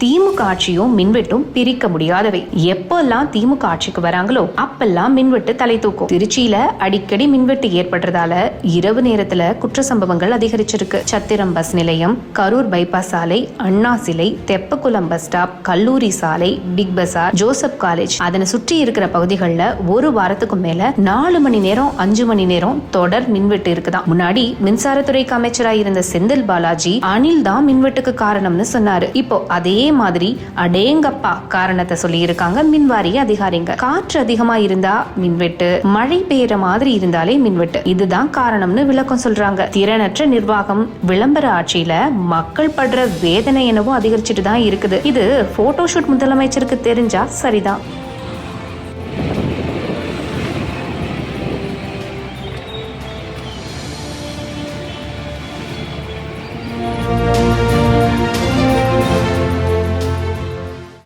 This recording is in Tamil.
திமுக ஆட்சியும் மின்வெட்டும் பிரிக்க முடியாதவை. எப்பெல்லாம் திமுக ஆட்சிக்கு வராங்களோ அப்பெல்லாம் மின்வெட்டு தலை தூக்கும். திருச்சியில அடிக்கடி மின்வெட்டு ஏற்படுறதால இரவு நேரத்துல குற்ற சம்பவங்கள் அதிகரிச்சிருக்கு. சத்திரம் பஸ் நிலையம், கரூர் பைபாஸ் சாலை, அண்ணா சிலை, தெப்பக்குளம் பஸ் ஸ்டாப், கல்லூரி சாலை, பிக் பஸார், ஜோசப் காலேஜ், அதனை சுற்றி இருக்கிற பகுதிகளில் ஒரு வாரத்துக்கும் மேல 4 மணி நேரம் 5 மணி நேரம் தொடர் மின்வெட்டு இருக்குதான். முன்னாடி மின்சாரத்துறைக்கு அமைச்சராக இருந்த செந்தில் பாலாஜி அனில் தான் மின்வெட்டுக்கு காரணம்னு சொன்னாரு. இப்போ அதே மாதிரி அடேங்கப்பா காரணத்தை சொல்லி இருக்காங்க மின்வாரிய அதிகாரிங்க. காற்று அதிகமா இருந்தா மின்வெட்டு, மழை பெய்யற மாதிரி இருந்தாலே மின்வெட்டு, இதுதான் காரணம்னு விளக்கம் சொல்றாங்க. திறனற்ற நிர்வாகம், விளம்பர ஆட்சியில மக்கள் படுற வேதனை என்னவோ அதிகரிச்சுட்டு தான் இருக்குது. இது போட்டோஷூட் முதலமைச்சருக்கு தெரிஞ்சா சரிதான்.